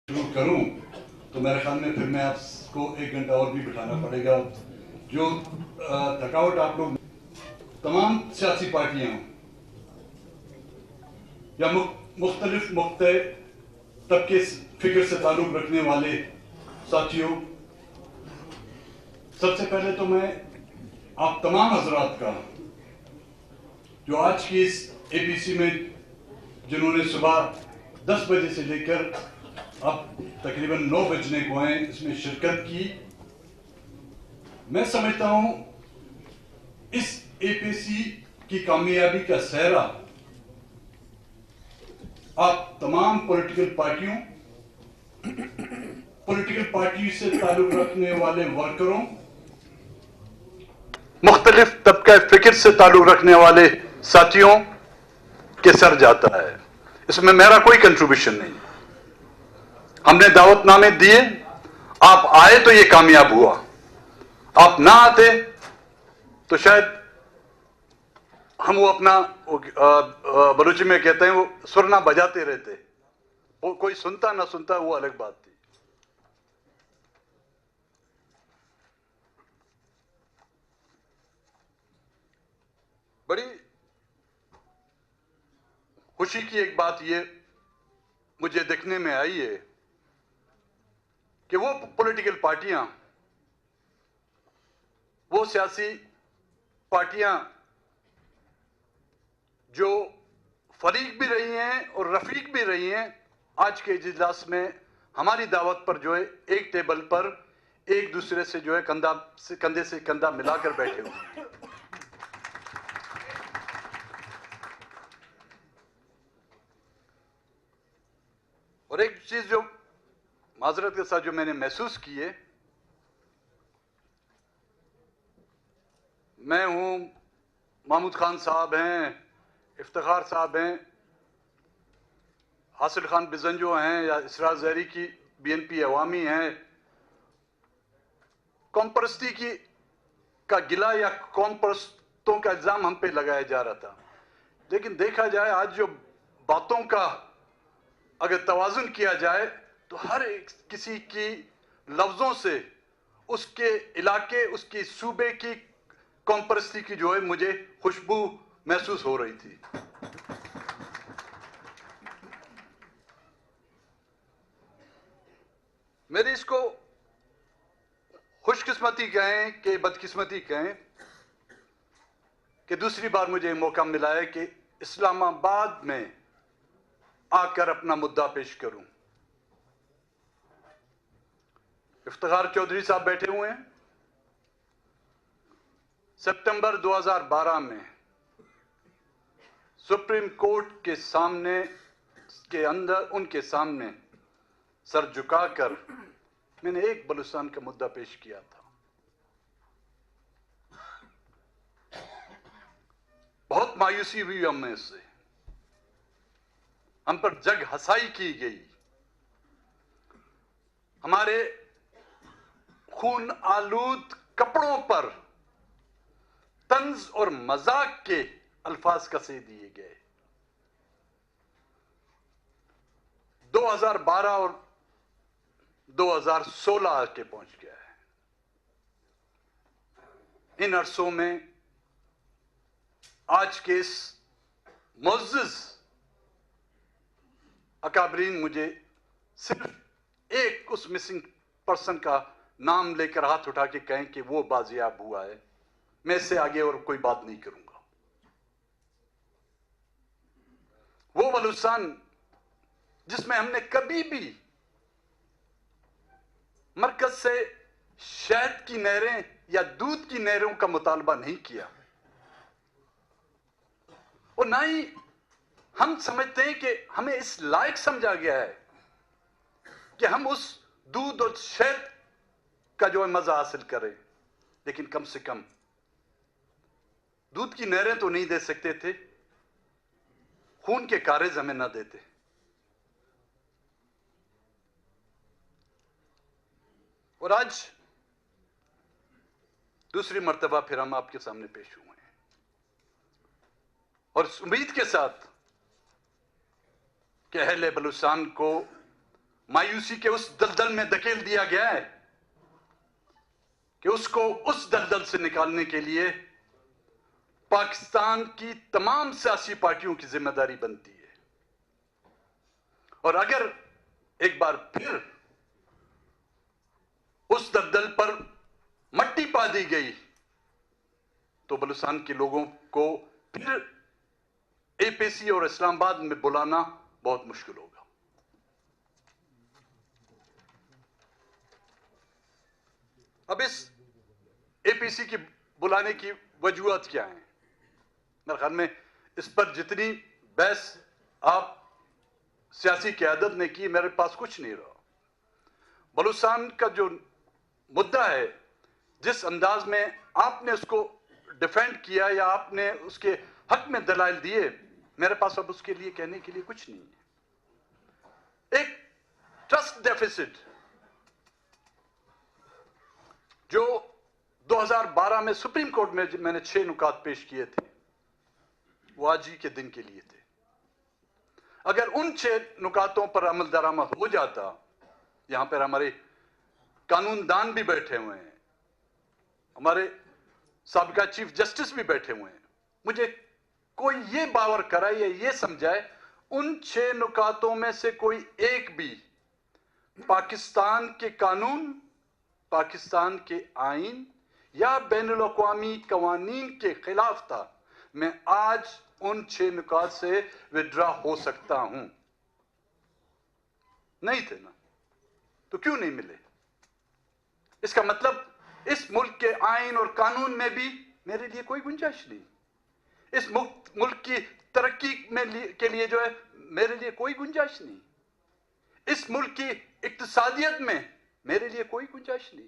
शुरू करूं तो मेरे ख्याल में फिर मैं आपको 1 घंटा और भी बिठाना पड़ेगा। जो थकावट आप लोग तमाम सियासी पार्टियां या मुख्तलिफ मुख्ते तबके फिक्र से ताल्लुक रखने वाले साथियों, सबसे पहले तो मैं आप तमाम हजरात का जो आज की इस एपीसी में जिन्होंने सुबह 10 बजे से लेकर अब तकरीबन 9 बजने को हैं इसमें शिरकत की, मैं समझता हूं इस एपीसी की कामयाबी का सेहरा आप तमाम पॉलिटिकल पार्टियों से ताल्लुक रखने वाले वर्करों, मुख्तलिफ तबका फिक्र से ताल्लुक रखने वाले साथियों के सर जाता है। इसमें मेरा कोई कंट्रीब्यूशन नहीं। हमने दावतनामे दिए, आप आए तो ये कामयाब हुआ, आप ना आते तो शायद हम वो अपना बलूची में कहते हैं वो सुरना बजाते रहते, वो कोई सुनता ना सुनता वो अलग बात थी। बड़ी खुशी की एक बात ये मुझे देखने में आई है कि वो पॉलिटिकल पार्टियां, वो सियासी पार्टियां जो फरीक भी रही हैं और रफीक भी रही हैं, आज के इजलास में हमारी दावत पर जो है एक टेबल पर एक दूसरे से जो है कंधे से कंधा मिलाकर बैठे हुए हैं। और एक चीज जो माजरत के साथ जो मैंने महसूस की है, मैं हूं, महमूद खान साहब हैं, इफ्तिखार साहब हैं, हासिल खान बिजंजो हैं, या इसरार जहरी की बीएनपी अवामी हैं, कौम परस्ती की का गिला या कौम परस्तों का इल्जाम हम पे लगाया जा रहा था। लेकिन देखा जाए आज जो बातों का अगर तवाजुन किया जाए तो हर एक किसी की लफ्जों से उसके इलाके, उसकी सूबे की कौम परस्ती की जो है मुझे खुशबू महसूस हो रही थी। मेरी इसको खुशकिस्मती कहें कि बदकिस्मती कहें कि दूसरी बार मुझे मौका मिला है कि इस्लामाबाद में आकर अपना मुद्दा पेश करूं। इफ्तिखार चौधरी साहब बैठे हुए हैं। सितंबर 2012 में सुप्रीम कोर्ट के सामने के अंदर उनके सामने सर झुकाकर मैंने एक बलूचिस्तान का मुद्दा पेश किया था। बहुत मायूसी हुई हमें इससे, हम पर जग हसाई की गई, हमारे खून आलूद कपड़ों पर तंज और मजाक के अल्फाज कसे दिए गए। 2012 और 2016 आके पहुंच गया है। इन अरसों में आज के इस मुअज़्ज़िज़ अकाबरीन मुझे सिर्फ एक उस मिसिंग पर्सन का नाम लेकर हाथ उठा के कहें कि वो बाजियाब हुआ है, मैं इससे आगे और कोई बात नहीं करूंगा। वो बलूचिस्तान जिसमें हमने कभी भी मरकज से शहद की नहरें या दूध की नहरों का मुतालबा नहीं किया, और ना ही हम समझते हैं कि हमें इस लायक समझा गया है कि हम उस दूध और शहद का जो है मजा हासिल करें। लेकिन कम से कम दूध की नहरें तो नहीं दे सकते थे, खून के कारेज हमें ना देते। और आज दूसरी मर्तबा फिर हम आपके सामने पेश हुए हैं, और इस उम्मीद के साथ कि अहले बलूचिस्तान को मायूसी के उस दलदल में धकेल दिया गया है कि उसको उस दलदल से निकालने के लिए पाकिस्तान की तमाम सियासी पार्टियों की जिम्मेदारी बनती है। और अगर एक बार फिर उस दलदल पर मट्टी पा दी गई तो बलूचिस्तान के लोगों को फिर एपीसी और इस्लामाबाद में बुलाना बहुत मुश्किल होगा। अब इस एपीसी की बुलाने की वजूहत क्या है? मेरे ख्याल में इस पर जितनी बहस आप सियासी क़यादत ने की, मेरे पास कुछ नहीं रहा। बलूचिस्तान का जो मुद्दा है, जिस अंदाज में आपने उसको डिफेंड किया या आपने उसके हक में दलाइल दिए, मेरे पास अब उसके लिए कहने के लिए कुछ नहीं है। एक ट्रस्ट डेफिसिट जो 2012 में सुप्रीम कोर्ट में मैंने 6 नुकात पेश किए थे, वो आज ही के दिन के लिए थे। अगर उन 6 नुकातों पर अमल दरामद हो जाता, यहां पर हमारे कानूनदान भी बैठे हुए हैं, हमारे साबिका चीफ जस्टिस भी बैठे हुए हैं, मुझे कोई ये बावर कराए या ये समझाए उन 6 नुकातों में से कोई एक भी पाकिस्तान के कानून, पाकिस्तान के आईन या बैनुल अक़वामी कवानीन के खिलाफ था, मैं आज उन 6 नुकात से विड्रॉ हो सकता हूं। नहीं थे ना, तो क्यों नहीं मिले? इसका मतलब इस मुल्क के आईन और कानून में भी मेरे लिए कोई गुंजाइश नहीं। इस मुल्क की तरक्की के लिए जो है मेरे लिए कोई गुंजाइश नहीं। इस मुल्क की इक्तिसादियत में मेरे लिए कोई गुंजाइश नहीं।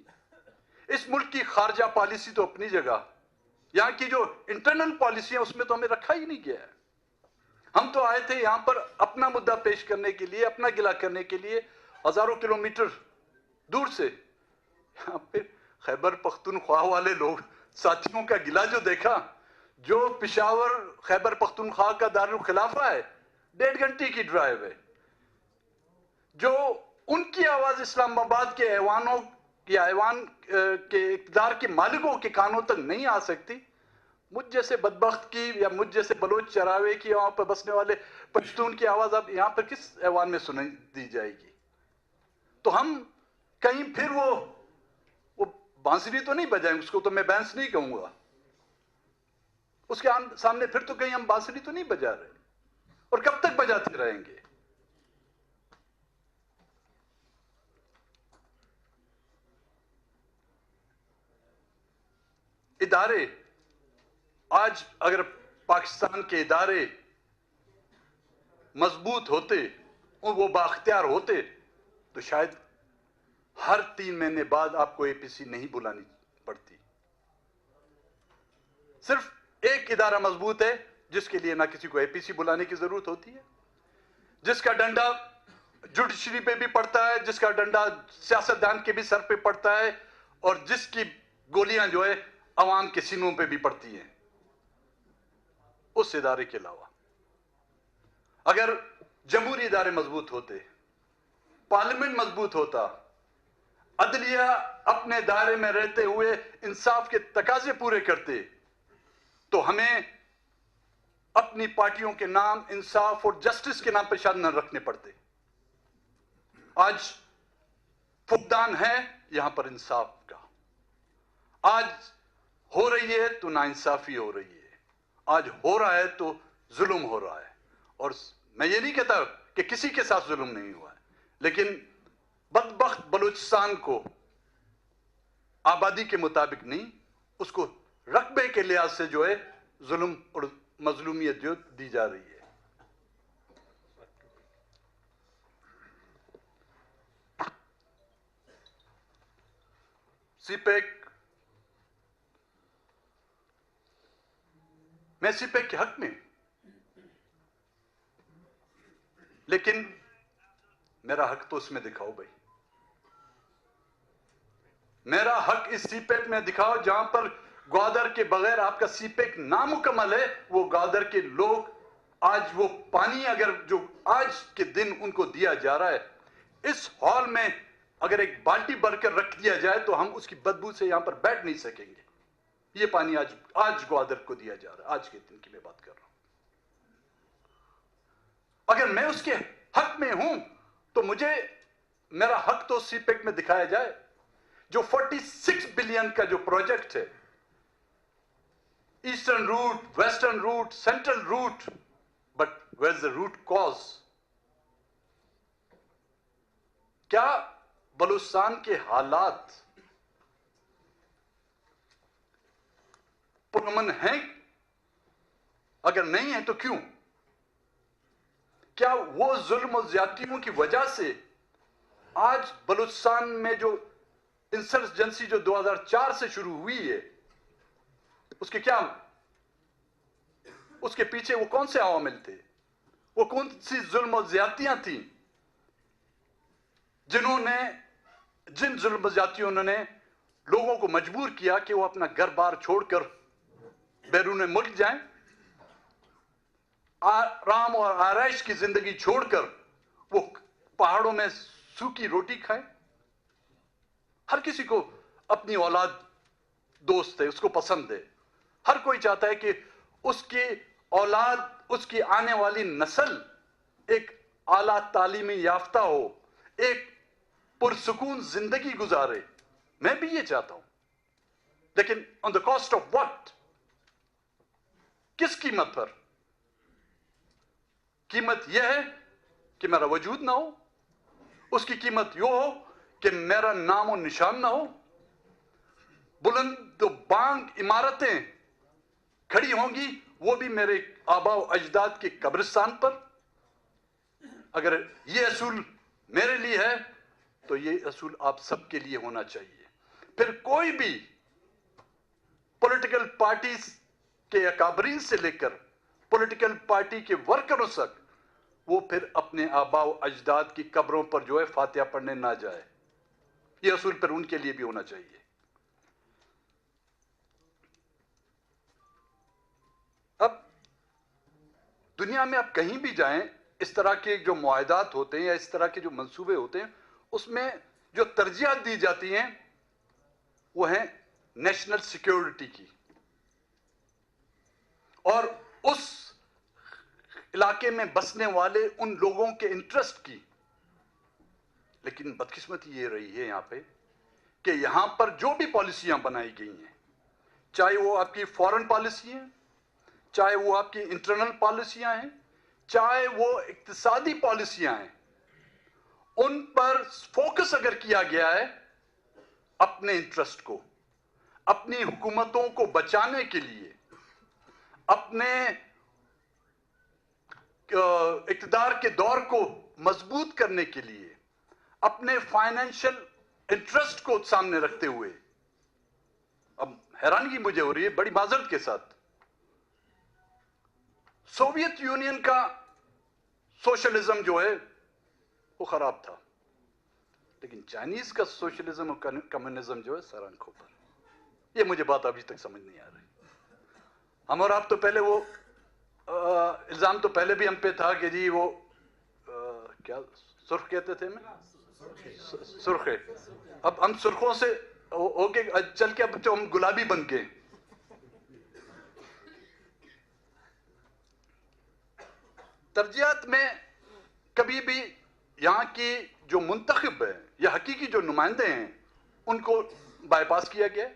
इस मुल्क की खारजा पॉलिसी तो अपनी जगह, यहां की जो इंटरनल पॉलिसी है उसमें तो हमें रखा ही नहीं गया है। हम तो आए थे यहां पर अपना मुद्दा पेश करने के लिए, अपना गिला करने के लिए, हजारों किलोमीटर दूर से। यहां पे खैबर पख्तूनख्वा वाले लोग साथियों का गिला जो देखा, जो पिशावर खैबर पख्तूनख्वा का दारुल खिलाफा है, 1.5 घंटे की ड्राइव है, जो उनकी आवाज इस्लामाबाद के ऐवानों या ऐवान के इक़्तिदार के मालिकों के कानों तक नहीं आ सकती, मुझ जैसे बदबख्त की या मुझ जैसे बलोच चरावे की, वहां पर बसने वाले पश्तून की आवाज अब यहां पर किस ऐवान में सुनाई दी जाएगी? तो हम कहीं फिर वो बांसुरी तो नहीं बजाएंगे, उसको तो मैं बैंस नहीं कहूंगा, उसके सामने फिर तो कहीं हम बांसुरी तो नहीं बजा रहे। और कब तक बजाते रहेंगे? इदारे, आज अगर पाकिस्तान के इदारे मजबूत होते और वो बाख्तियार होते तो शायद हर 3 महीने बाद आपको एपीसी नहीं बुलानी पड़ती। सिर्फ एक इदारा मजबूत है जिसके लिए ना किसी को एपीसी बुलाने की जरूरत होती है, जिसका डंडा जुडिशरी पे भी पड़ता है, जिसका डंडा सियासतदान के भी सर पे पड़ता है, और जिसकी गोलियां जो है अवाम के सीनों पे भी पड़ती हैं। उस इदारे के अलावा अगर जमहूरी इदारे मजबूत होते, पार्लियामेंट मजबूत होता, अदलिया अपने दायरे में रहते हुए इंसाफ के तकाजे पूरे करते, तो हमें अपनी पार्टियों के नाम इंसाफ और जस्टिस के नाम पर शायद न रखने पड़ते। आज फुकदान है यहां पर इंसाफ का, आज हो रही है तो नाइंसाफी हो रही है, आज हो रहा है तो जुल्म हो रहा है। और मैं ये नहीं कहता कि किसी के साथ जुल्म नहीं हुआ है, लेकिन बदबख्त बलूचिस्तान को आबादी के मुताबिक नहीं, उसको रकबे के लिहाज से जो है जुल्म और मजलूमियत जो दी जा रही है। सीपेक, मैं सीपेक के हक में, लेकिन मेरा हक तो उसमें दिखाओ भाई, मेरा हक इस सीपेक में दिखाओ जहां पर ग्वादर के बगैर आपका सीपेक नामुकम्मल है। वो ग्वादर के लोग आज वो पानी अगर जो आज के दिन उनको दिया जा रहा है, इस हॉल में अगर एक बाल्टी भरकर रख दिया जाए तो हम उसकी बदबू से यहां पर बैठ नहीं सकेंगे। ये पानी आज ग्वादर को दिया जा रहा है, आज के दिन की मैं बात कर रहा हूं। अगर मैं उसके हक में हूं तो मुझे मेरा हक तो सीपेक में दिखाया जाए। जो 46 बिलियन का जो प्रोजेक्ट है, eastern route, western route, central route, but where is the root cause? क्या बलूचिस्तान के हालात पुरअमन हैं? अगर नहीं है तो क्यों? क्या वो जुल्म और ज्यादतियों की वजह से आज बलूचिस्तान में जो इंसर्जेंसी जो 2004 से शुरू हुई है, उसके पीछे वो कौन से अवामिल थे? वो कौन सी जुल्म और ज्यादतियां थी जिन जुल्म और ज्यादतियों ने लोगों को मजबूर किया कि वो अपना घर बार छोड़कर बैरून मुल्क जाएं, आराम और आराइश की जिंदगी छोड़कर वो पहाड़ों में सूखी रोटी खाएं? हर किसी को अपनी औलाद दोस्त है, उसको पसंद है। हर कोई चाहता है कि उसकी औलाद, उसकी आने वाली नस्ल एक आला तालीमी याफ्ता हो, एक पुरसुकून जिंदगी गुजारे। मैं भी ये चाहता हूं, लेकिन on the cost of what? किस कीमत पर? कीमत यह है कि मेरा वजूद ना हो, उसकी कीमत यह हो कि मेरा नाम और निशान ना हो। बुलंद बांग इमारतें खड़ी होंगी, वो भी मेरे आबा और अजदाद के कब्रिस्तान पर। अगर ये असूल मेरे लिए है तो ये असूल आप सबके लिए होना चाहिए। फिर कोई भी पॉलिटिकल पार्टी के अकाबरीन से लेकर पॉलिटिकल पार्टी के वर्करों तक, वो फिर अपने आबा और अजदाद की कब्रों पर जो है फातिहा पढ़ने ना जाए। ये असूल फिर उनके लिए भी होना चाहिए। अब दुनिया में आप कहीं भी जाएं, इस तरह के जो मुआहदात होते हैं या इस तरह के जो मंसूबे होते हैं, उसमें जो तरजीह दी जाती हैं वो है नेशनल सिक्योरिटी की और उस इलाके में बसने वाले उन लोगों के इंटरेस्ट की। लेकिन बदकिस्मती ये रही है यहां पे कि यहां पर जो भी पॉलिसियां बनाई गई हैं, चाहे वो आपकी फॉरेन पॉलिसी है, चाहे वो आपकी इंटरनल पॉलिसियां हैं, चाहे वो इक्तिसादी पॉलिसियां हैं, उन पर फोकस अगर किया गया है अपने इंटरेस्ट को, अपनी हुकूमतों को बचाने के लिए, अपने इक्तिदार के दौर को मजबूत करने के लिए, अपने फाइनेंशियल इंटरेस्ट को सामने रखते हुए, अब हैरानगी मुझे हो रही है बड़ी माजरत के साथ, सोवियत यूनियन का सोशलिज्म जो है वो खराब था, लेकिन चाइनीज का सोशलिज्म और कम्युनिज्म जो है सर आंखों पर। ये मुझे बात अभी तक समझ नहीं आ रही। हम और आप तो पहले वो इल्जाम तो पहले भी हम पे था कि जी वो क्या सुर्ख कहते थे, मैं सुर्खे, अब हम सुर्खों से होके चल के अब तो हम गुलाबी बन गए। तरजीहात में कभी भी यहां की जो मुंतखब है या हकीकी जो नुमाइंदे हैं उनको बाईपास किया गया।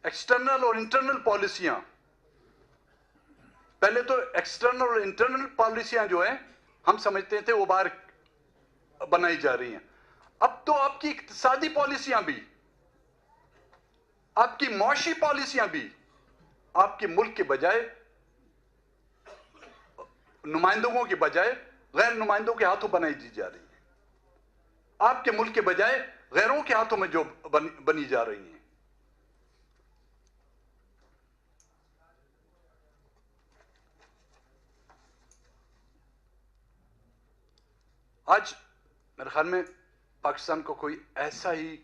एक्सटर्नल और इंटरनल पॉलिसियां, पहले तो एक्सटर्नल और इंटरनल पॉलिसियां जो है हम समझते थे वो बाहर बनाई जा रही हैं। अब तो आपकी इक्तिसादी पॉलिसियां भी, आपकी मुआशी पॉलिसियां भी आपके मुल्क के बजाय, नुमाइंदों के बजाय गैर नुमाइंदों के हाथों बनाई दी जा रही है। आपके मुल्क के बजाय गैरों के हाथों में जो बनी जा रही हैं। आज मेरे ख्याल में पाकिस्तान को कोई ऐसा ही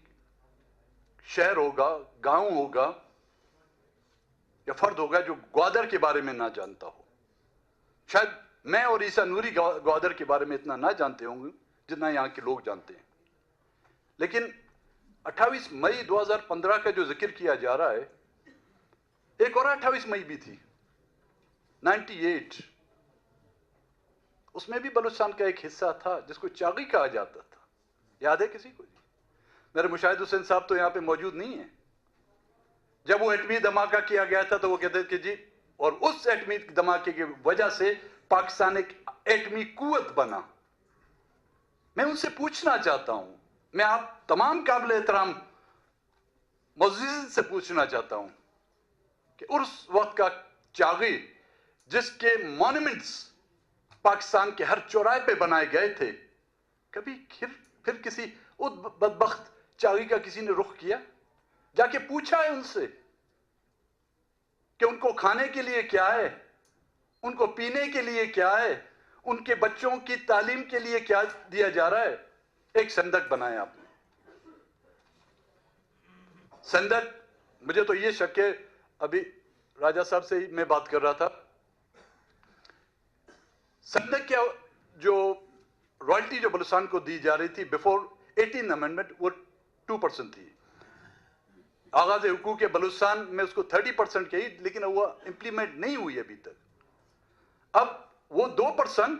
शहर होगा, गांव होगा या फर्द होगा जो ग्वादर के बारे में ना जानता हो। शायद मैं और ईसा नूरी ग्वादर के बारे में इतना ना जानते होंगे, जितना यहां के लोग जानते हैं। लेकिन 28 मई 2015 का जो जिक्र किया जा रहा है, एक और 28 मई भी थी 98, उसमें भी बलूचिस्तान का एक हिस्सा था जिसको चागी कहा जाता था। याद है किसी को? मेरे मुशाहिद हुसैन साहब तो यहां पे मौजूद नहीं है। जब वो एटमी धमाका किया गया था तो वो कहते थे कि जी, और उस एटमी धमाके की वजह से पाकिस्तान एक एटमी कुव्वत बना। मैं उनसे पूछना चाहता हूं, मैं आप तमाम काबिल एहतराम मुअज़्ज़िज़ीन से पूछना चाहता हूं कि उस वक्त का चागी जिसके मॉन्यूमेंट्स पाकिस्तान के हर चौराहे पे बनाए गए थे, कभी फिर किसी उस बदबख्त चागी का किसी ने रुख किया? जाके पूछा है उनसे कि उनको खाने के लिए क्या है, उनको पीने के लिए क्या है, उनके बच्चों की तालीम के लिए क्या दिया जा रहा है? एक संदक बनाया आपने। संदक, मुझे तो ये शक है, अभी राजा साहब से ही मैं बात कर रहा था, संदक क्या जो रॉयल्टी जो बलूचिस्तान को दी जा रही थी बिफोर 18 अमेंडमेंट, वो 2% थी। आगाज हुकूक बलूचिस्तान में उसको 30% कही, लेकिन वो इंप्लीमेंट नहीं हुई अभी तक। अब वो 2%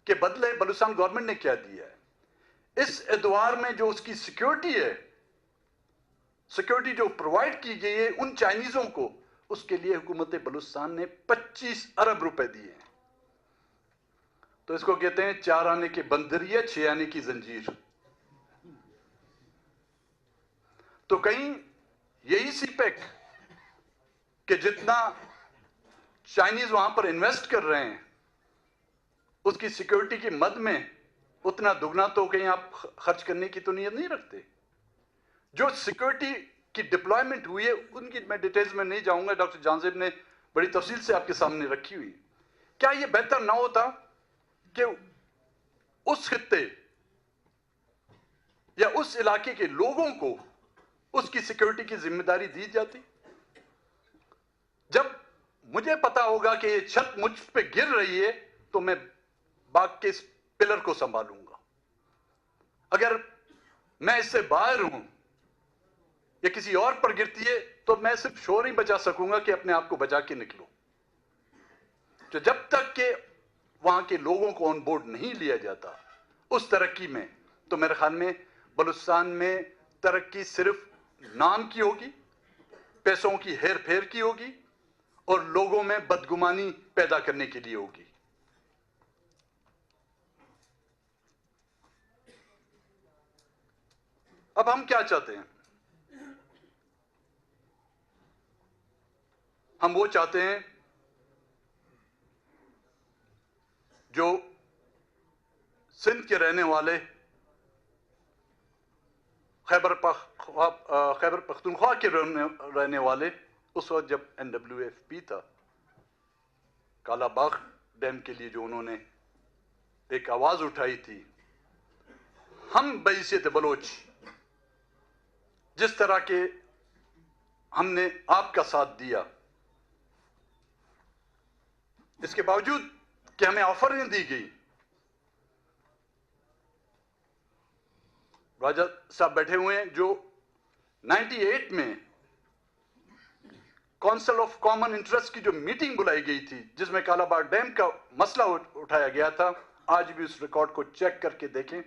के बदले बलूचिस्तान गवर्नमेंट ने क्या दिया है? इस एतवार में जो उसकी सिक्योरिटी है, सिक्योरिटी जो प्रोवाइड की गई है उन चाइनीजों को, उसके लिए हुकूमत बलूचिस्तान ने 25 अरब रुपए दिए हैं। तो इसको कहते हैं 4 आने के बंदरिया, 6 आने की जंजीर। तो कहीं यही सीपेक कि जितना चाइनीज वहां पर इन्वेस्ट कर रहे हैं उसकी सिक्योरिटी की मद में, उतना दुगना तो कहीं आप खर्च करने की तो नीयत नहीं रखते? जो सिक्योरिटी की डिप्लॉयमेंट हुई है उनकी मैं डिटेल्स में नहीं जाऊंगा, डॉक्टर जानजेब ने बड़ी तफसील से आपके सामने रखी हुई। क्या यह बेहतर ना होता कि उस खित्ते या उस इलाके के लोगों को उसकी सिक्योरिटी की जिम्मेदारी दी जाती? जब मुझे पता होगा कि ये छत मुझ पे गिर रही है तो मैं बाग के इस पिलर को संभालूंगा। अगर मैं इससे बाहर हूं या किसी और पर गिरती है तो मैं सिर्फ शोर ही बचा सकूंगा कि अपने आप को बचा के निकलो। तो जब तक कि वहां के लोगों को ऑन बोर्ड नहीं लिया जाता उस तरक्की में, तो मेरे ख्याल में बलूचिस्तान में तरक्की सिर्फ नाम की होगी, पैसों की हेर फेर की होगी और लोगों में बदगुमानी पैदा करने के लिए होगी। अब हम क्या चाहते हैं? हम वो चाहते हैं जो सिंध के रहने वाले, खैबर पख्तूनख्वा के रहने वाले, उस वक्त जब NWFP था, कालाबाग डैम के लिए जो उन्होंने एक आवाज उठाई थी, हम बहैसियत बलोच जिस तरह के हमने आपका साथ दिया, इसके बावजूद कि हमें ऑफर दी गई, राजा साहब बैठे हुए हैं, जो 98 में काउंसिल ऑफ कॉमन इंटरेस्ट की जो मीटिंग बुलाई गई थी जिसमें कालाबाग डैम का मसला उठाया गया था, आज भी उस रिकॉर्ड को चेक करके देखें,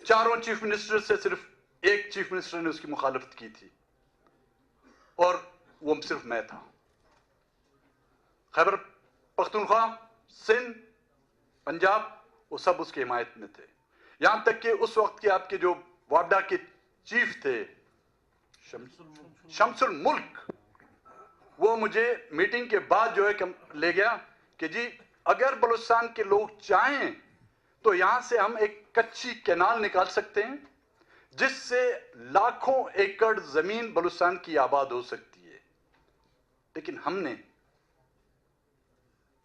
चारों चीफ मिनिस्टर से सिर्फ एक चीफ मिनिस्टर ने उसकी मुखालफत की थी और वो सिर्फ मैं था। खैबर पख्तूनख्वा, सिंध, पंजाब, वो सब उसकी हिमायत में थे। यहां तक कि उस वक्त के आपके जो वापडा के चीफ थे शमसुल मुल्क, वो मुझे मीटिंग के बाद जो है ले गया कि जी अगर बलूचिस्तान के लोग चाहें तो यहां से हम एक कच्ची कैनाल निकाल सकते हैं जिससे लाखों एकड़ जमीन बलूचिस्तान की आबाद हो सकती है। लेकिन हमने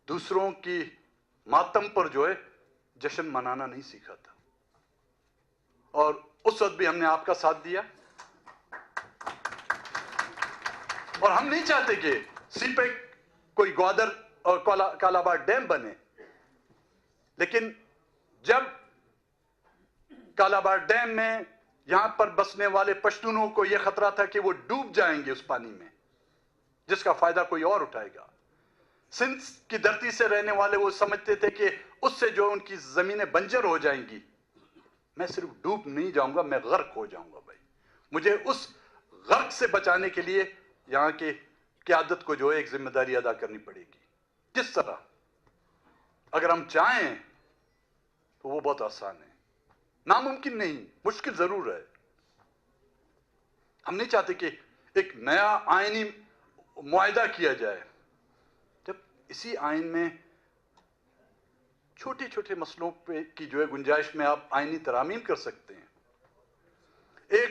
दूसरों की मातम पर जो है जश्न मनाना नहीं सीखा था और उस वक्त भी हमने आपका साथ दिया। और हम नहीं चाहते कि सीपेक कोई ग्वादर और कालाबाग डैम बने, लेकिन जब कालाबाड़ डैम में यहां पर बसने वाले पश्तूनों को यह खतरा था कि वो डूब जाएंगे उस पानी में, जिसका फायदा कोई और उठाएगा। सिंध की धरती से रहने वाले वो समझते थे कि उससे जो उनकी जमीनें बंजर हो जाएंगी, मैं सिर्फ डूब नहीं जाऊंगा, मैं गर्क हो जाऊंगा। भाई, मुझे उस गर्क से बचाने के लिए यहां के क़यादत को जो है एक जिम्मेदारी अदा करनी पड़ेगी। किस तरह? अगर हम चाहें तो वो बहुत आसान है, नामुमकिन नहीं, मुश्किल जरूर है। हम नहीं चाहते कि एक नया आईनी मुआहदा किया जाए जब इसी आइन में छोटे छोटे मसलों पे की जो है गुंजाइश में आप आईनी तरामीम कर सकते हैं। एक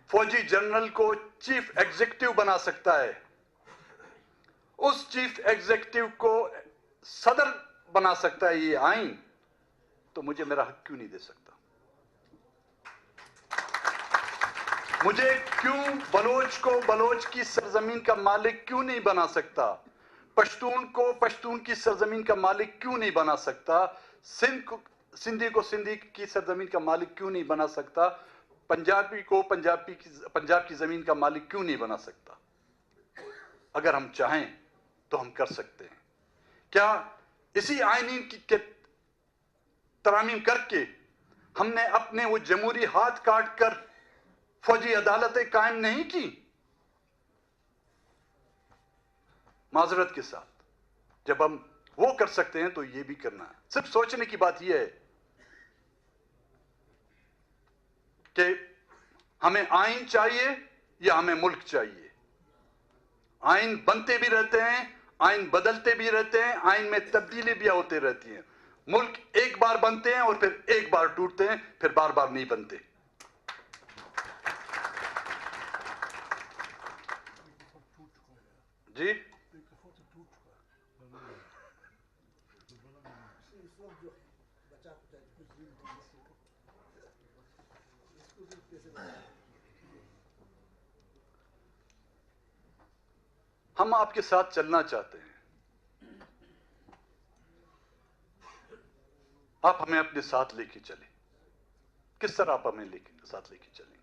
फौजी जनरल को चीफ एग्जीक्यूटिव बना सकता है, उस चीफ एग्जीक्यूटिव को सदर बना सकता है ये आइन, तो मुझे मेरा हक क्यों नहीं दे सकता? मुझे क्यों बलोच को बलोच की सरजमीन का मालिक क्यों नहीं बना सकता? पश्तून को पश्तून की सरजमीन का मालिक क्यों नहीं बना सकता? सिंधी को सिंधी की सरजमीन का मालिक क्यों नहीं बना सकता? पंजाबी को पंजाब की जमीन का मालिक क्यों नहीं बना सकता? अगर हम चाहें तो हम कर सकते हैं। क्या इसी आईनी के तरामीम करके हमने अपने वो जमहूरी हाथ काट कर फौजी अदालतें कायम नहीं की? माजरत के साथ, जब हम वो कर सकते हैं तो ये भी करना है। सिर्फ सोचने की बात यह है कि हमें आइन चाहिए या हमें मुल्क चाहिए। आइन बनते भी रहते हैं, आइन बदलते भी रहते हैं, आइन में तब्दीली भी होती रहती हैं। मुल्क एक बार बनते हैं और फिर एक बार टूटते हैं, फिर बार बार नहीं बनते। जी, हम आपके साथ चलना चाहते हैं। आप हमें अपने साथ लेके चलें। किस तरह आप हमें साथ लेके चलेंगे?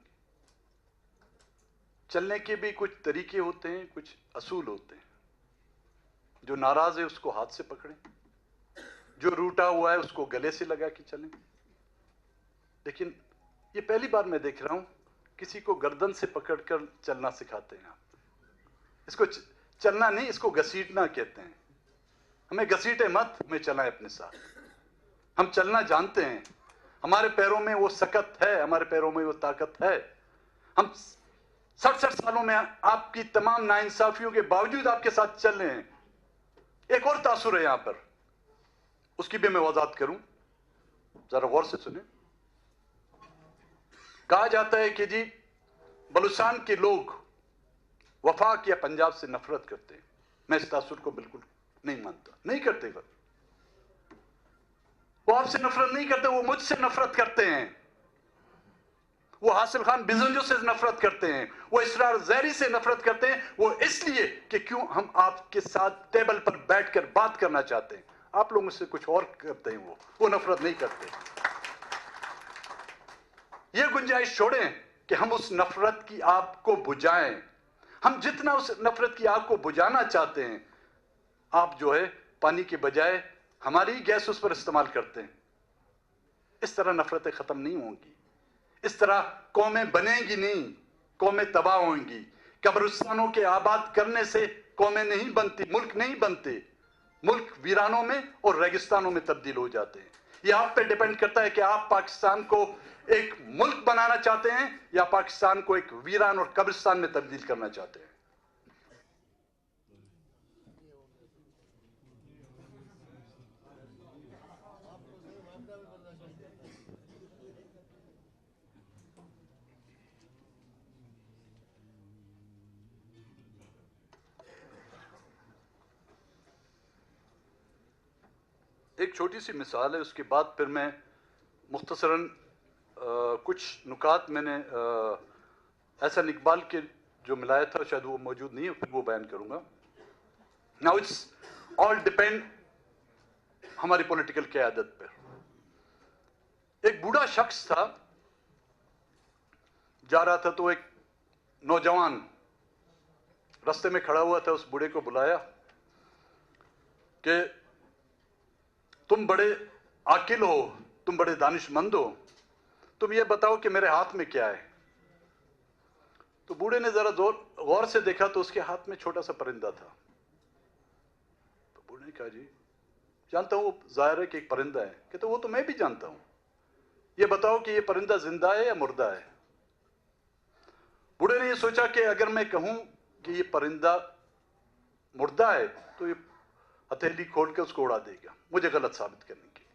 चलने के भी कुछ तरीके होते हैं, कुछ असूल होते हैं। जो नाराज है उसको हाथ से पकड़ें, जो रूठा हुआ है उसको गले से लगा के चलें। लेकिन ये पहली बार मैं देख रहा हूं किसी को गर्दन से पकड़कर चलना सिखाते हैं आप। इसको चलना नहीं, इसको घसीटना कहते हैं। हमें घसीटे मत, हमें चलाएं अपने साथ। हम चलना जानते हैं, हमारे पैरों में वो सकत है, हमारे पैरों में वो ताकत है। हम 60 सालों में आपकी तमाम नाइंसाफियों के बावजूद आपके साथ चल रहे हैं। एक और तासुर है यहां पर, उसकी भी मैं वजाहत करूं, जरा गौर से सुने। कहा जाता है कि जी बलूचिस्तान के लोग वफाक या पंजाब से नफरत करते हैं। मैं इस तासुर को बिल्कुल नहीं मानता, नहीं करते। वो आपसे नफरत नहीं करते, वो मुझसे नफरत करते हैं। वो हासिल खान बिजंजो से नफरत करते हैं, वो इसरार जैरी से नफरत करते हैं। वो इसलिए कि क्यों हम आपके साथ टेबल पर बैठकर बात करना चाहते हैं। आप लोग मुझसे कुछ और करते हैं, वो नफरत नहीं करते। ये गुंजाइश छोड़ें कि हम उस नफरत की आग को बुझाएं। हम जितना उस नफरत की आग को बुझाना चाहते हैं, आप जो है पानी के बजाय हमारी गैस उस पर इस्तेमाल करते हैं। इस तरह नफरतें खत्म नहीं होंगी, इस तरह कौमें बनेंगी नहीं, कौमें तबाह होंगी। कब्रिस्तानों के आबाद करने से कौमें नहीं बनती, मुल्क नहीं बनते। मुल्क वीरानों में और रेगिस्तानों में तब्दील हो जाते हैं। यह आप पे डिपेंड करता है कि आप पाकिस्तान को एक मुल्क बनाना चाहते हैं या पाकिस्तान को एक वीरान और कब्रिस्तान में तब्दील करना चाहते हैं। एक छोटी सी मिसाल है, उसके बाद फिर मैं मुख्तसरन कुछ नुकात मैंने एहसान इकबाल के जो मिलाया था, शायद वो मौजूद नहीं है, फिर वो बयान करूंगा। नाउ इट्स ऑल डिपेंड हमारी पॉलिटिकल क़यादत पर। एक बूढ़ा शख्स था, जा रहा था तो एक नौजवान रास्ते में खड़ा हुआ था। उस बूढ़े को बुलाया कि तुम बड़े आकिल हो, तुम बड़े दानिशमंद हो, तुम ये बताओ कि मेरे हाथ में क्या है। तो बूढ़े ने जरा गौर से देखा तो उसके हाथ में छोटा सा परिंदा था। तो बूढ़े ने कहा, जी जानता हूं, वो जाहिर है कि एक परिंदा है। कहते वो तो मैं भी जानता हूं, ये बताओ कि ये परिंदा जिंदा है या मुर्दा है। बूढ़े ने ये सोचा कि अगर मैं कहूं कि ये परिंदा मुर्दा है तो ये हथेली खोल के उसको उड़ा देगा, मुझे गलत साबित करने के लिए।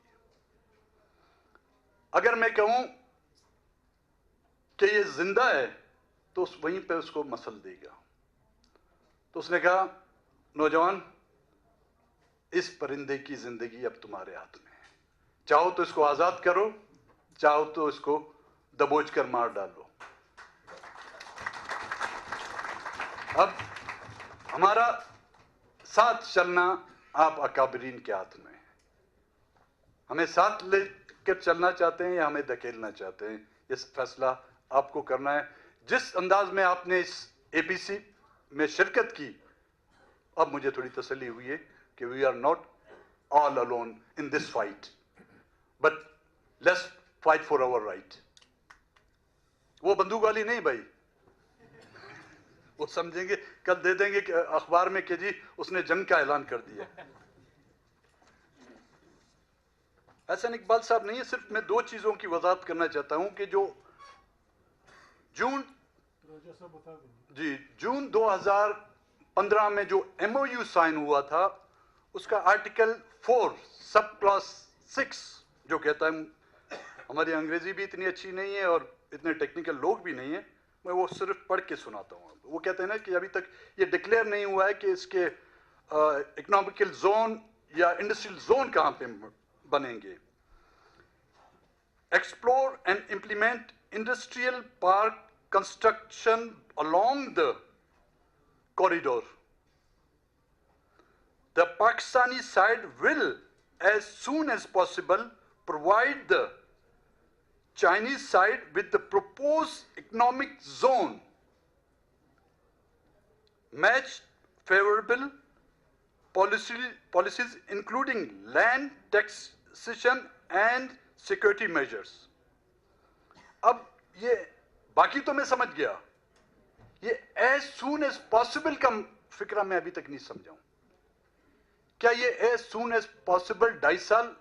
अगर मैं कहूं कि ये जिंदा है तो वहीं पे उसको मसल देगा। तो उसने कहा, नौजवान, इस परिंदे की जिंदगी अब तुम्हारे हाथ में है, चाहो तो इसको आजाद करो, चाहो तो इसको दबोच कर मार डालो। अब हमारा साथ चलना आप अकाबरीन के हाथ में है। हमें साथ लेकर चलना चाहते हैं या हमें धकेलना चाहते हैं, ये फैसला आपको करना है। जिस अंदाज में आपने इस एपीसी में शिरकत की, अब मुझे थोड़ी तसल्ली हुई है कि we are not all alone in this fight, but let's fight for our right. वो बंदूक वाली नहीं भाई, वो समझेंगे कल दे देंगे कि अखबार में कि जी उसने जंग का ऐलान कर दिया। ऐसा इकबाल साहब नहीं है। सिर्फ मैं दो चीजों की वजाहत करना चाहता हूं कि जो जून 2015 में जो एमओयू साइन हुआ था, उसका आर्टिकल 4 सब क्लॉज 6 जो कहता है, हमारी अंग्रेजी भी इतनी अच्छी नहीं है और इतने टेक्निकल लोग भी नहीं है, मैं वो सिर्फ पढ़ के सुनाता हूँ। वो कहते हैं ना कि अभी तक ये डिक्लेयर नहीं हुआ है कि इसके इकोनॉमिकल जोन या इंडस्ट्रियल जोन कहाँ पे बनेंगे। Explore and implement industrial park construction along the corridor. The Pakistani side will, as soon as possible, provide the Chinese side with the proposed economic zone, match favorable policies including land taxation and security measures. अब ये बाकी तो मैं समझ गया, ये as soon as possible का फिक्रा मैं अभी तक नहीं समझाऊं। क्या ये एज सून एज पॉसिबल 2.5 साल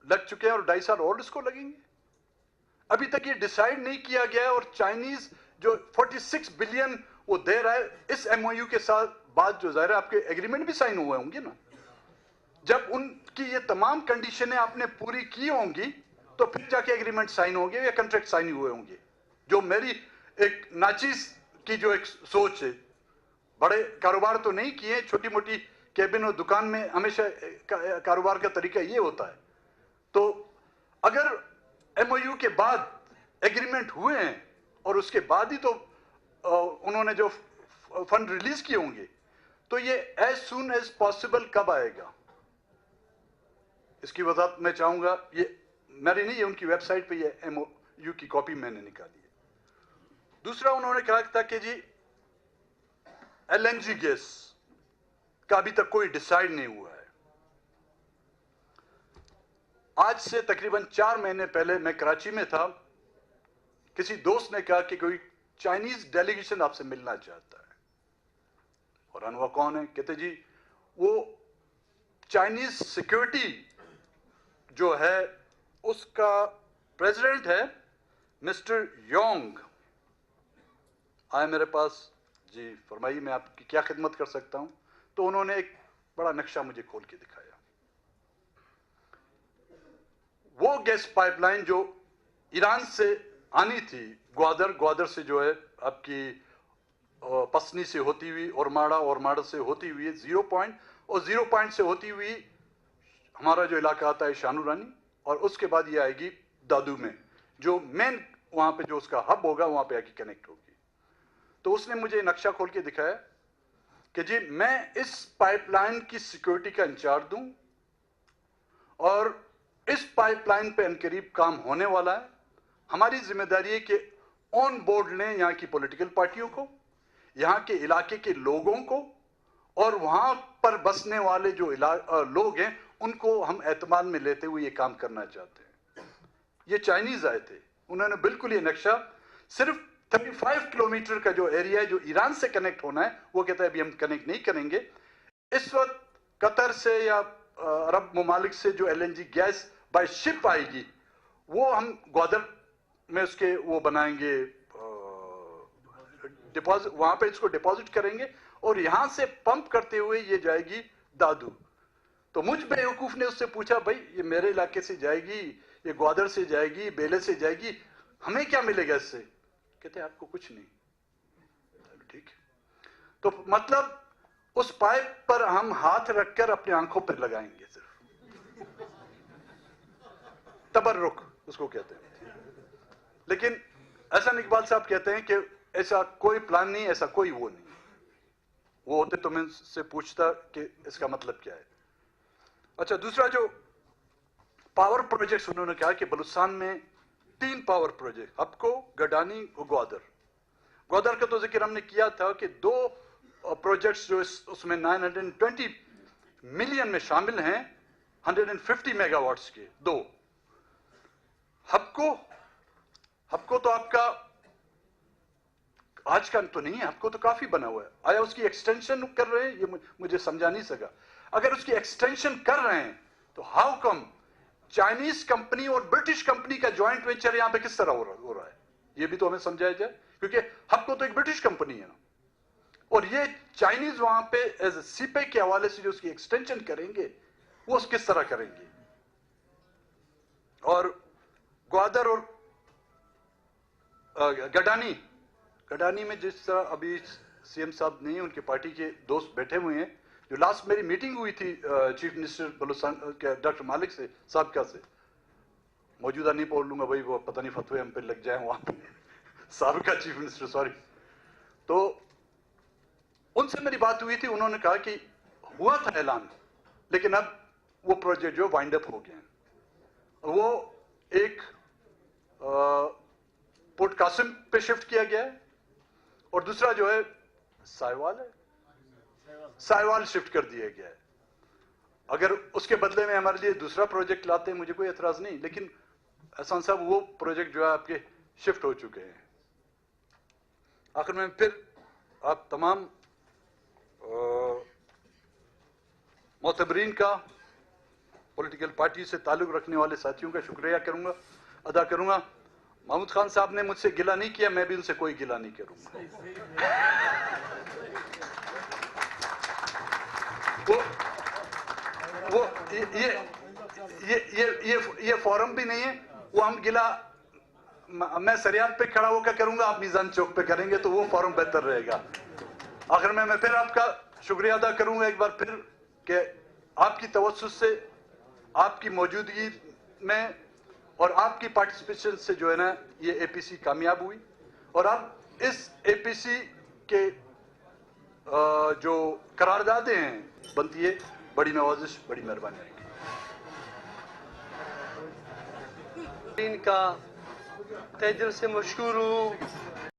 लग चुके हैं और 2.5 साल और इसको लगेंगे? अभी तक ये डिसाइड नहीं किया गया है। और चाइनीज जो 46 बिलियन वो दे रहा है इस एमओयू के साथ, बाद जो जाहिर है आपके एग्रीमेंट भी साइन हुए होंगे ना, जब उनकी ये तमाम कंडीशनें आपने पूरी की होंगी तो फिर जाके एग्रीमेंट साइन होंगे या कॉन्ट्रैक्ट साइन हुए होंगे। जो मेरी एक नाचीज की जो एक सोच है, बड़े कारोबार तो नहीं किए, छोटी मोटी केबिन और दुकान में हमेशा कारोबार का तरीका ये होता है। तो अगर एमओयू के बाद एग्रीमेंट हुए हैं और उसके बाद ही तो उन्होंने जो फंड रिलीज किए होंगे, तो ये एज सून एज पॉसिबल कब आएगा, इसकी वजाहत मैं चाहूंगा। ये मेरी नहीं है, उनकी वेबसाइट पे ये एमओयू की कॉपी मैंने निकाली है। दूसरा उन्होंने कहा था कि जी एलएनजी गैस का अभी तक कोई डिसाइड नहीं हुआ है। आज से तकरीबन 4 महीने पहले मैं कराची में था, किसी दोस्त ने कहा कि कोई चाइनीज डेलीगेशन आपसे मिलना चाहता है। और अनवा कौन है? कहते जी वो चाइनीज सिक्योरिटी जो है उसका प्रेसिडेंट है मिस्टर योंग। आए मेरे पास, जी फरमाइए मैं आपकी क्या खिदमत कर सकता हूं। तो उन्होंने एक बड़ा नक्शा मुझे खोल के दिखाया। वो गैस पाइपलाइन जो ईरान से आनी थी, ग्वादर से जो है आपकी पसनी से होती हुई और माड़ा से होती हुई 0 पॉइंट और 0 पॉइंट से होती हुई हमारा जो इलाका आता है शानूरानी, और उसके बाद ये आएगी दादू में, जो मेन वहां पे जो उसका हब होगा वहां पे आके कनेक्ट होगी। तो उसने मुझे नक्शा खोल के दिखाया कि जी मैं इस पाइपलाइन की सिक्योरिटी का इंचार्ज दूं और इस पाइपलाइन पे अनकरीब काम होने वाला है। हमारी जिम्मेदारी है कि ऑन बोर्ड लें यहां की पॉलिटिकल पार्टियों को, यहां के इलाके के लोगों को, और वहां पर बसने वाले जो लोग हैं उनको हम एतमाद में लेते हुए ये काम करना चाहते हैं। ये चाइनीज आए थे, उन्होंने बिल्कुल ये नक्शा सिर्फ 35 किलोमीटर का जो एरिया है जो ईरान से कनेक्ट होना है, वो कहता है अभी हम कनेक्ट नहीं करेंगे। इस वक्त कतर से या अरब ममालिक से जो LNG गैस बाय शिप आएगी, वो हम ग्वादर में उसके वो बनाएंगे, डिपॉजिट, वहां पे इसको डिपॉजिट करेंगे और यहां से पंप करते हुए ये जाएगी दादू। तो मुझ बेवकूफ ने उससे पूछा, भाई ये मेरे इलाके से जाएगी, ये ग्वादर से जाएगी, बेले से जाएगी, हमें क्या मिलेगा इससे? कहते आपको कुछ नहीं। ठीक है, तो मतलब उस पाइप पर हम हाथ रखकर अपनी आंखों पर लगाएंगे, सिर्फ तबर्रुक उसको कहते हैं। लेकिन एहसान इकबाल साहब कहते हैं कि ऐसा कोई प्लान नहीं, ऐसा कोई वो नहीं। वो होते तो मैं से पूछता कि इसका मतलब क्या है। अच्छा, दूसरा जो पावर प्रोजेक्ट्स उन्होंने कहा कि बलूचिस्तान में 3 पावर प्रोजेक्ट, हपको, गडानी और ग्वादर। ग्वादर का तो जिक्र हमने किया था कि 2 प्रोजेक्ट्स जो उसमें 920 मिलियन में शामिल हैं, 150 मेगावाट्स के 2। हपको तो आपका आज का तो नहीं है, हपको तो काफी बना हुआ है। आया उसकी एक्सटेंशन कर रहे हैं, ये मुझे समझा नहीं सका। अगर उसकी एक्सटेंशन कर रहे हैं तो हाउ कम चाइनीज कंपनी और ब्रिटिश कंपनी का ज्वाइंट वेंचर यहां पे किस तरह हो रहा है? ये भी तो हमें समझाया जाए, क्योंकि हपको तो एक ब्रिटिश कंपनी है ना, और ये चाइनीज वहां पे एज सीपे के हवाले से जो उसकी एक्सटेंशन करेंगे वो किस तरह करेंगे। और ग्वादर और गडानी में जिस तरह अभी सीएम साहब नहीं, उनके पार्टी के दोस्त बैठे हुए हैं, जो लास्ट मेरी मीटिंग हुई थी चीफ मिनिस्टर बलूचिस्तान के डॉक्टर मालिक से, साबका से, मौजूदा नहीं बोल लूंगा भाई, वो पता नहीं फतवे हम पे लग जाए वहां पे, साबका चीफ मिनिस्टर, सॉरी। तो उनसे मेरी बात हुई थी, उन्होंने कहा कि हुआ था ऐलान, लेकिन अब वो प्रोजेक्ट जो वाइंड अप हो गए हैं। वो एक पोर्ट कासिम पे शिफ्ट किया गया है, और दूसरा जो है साहिवाल शिफ्ट कर दिया गया है। अगर उसके बदले में हमारे लिए दूसरा प्रोजेक्ट लाते हैं, मुझे कोई एतराज नहीं, लेकिन एहसान साहब वो प्रोजेक्ट जो है आपके शिफ्ट हो चुके हैं। आखिर में फिर आप तमाम मोतबरीन का, पॉलिटिकल पार्टी से ताल्लुक रखने वाले साथियों का शुक्रिया अदा करूंगा। महमूद खान साहब ने मुझसे गिला नहीं किया, मैं भी उनसे कोई गिला नहीं करूंगा। वो ये फोरम भी नहीं है, वो हम गिला मैं सरियाद पे खड़ा होकर करूंगा, आप मीजान चौक पे करेंगे तो वो फोरम बेहतर रहेगा। आखिर में मैं फिर आपका शुक्रिया अदा करूंगा एक बार फिर कि आपकी तवज्जुह से, आपकी मौजूदगी में और आपकी पार्टिसिपेशन से जो है ना ये एपीसी कामयाब हुई, और अब इस एपीसी के जो करारदादें हैं बनती है, बड़ी नवाजिश, बड़ी मेहरबानी आएगी। इनका तहे दिल से मशहूर हूँ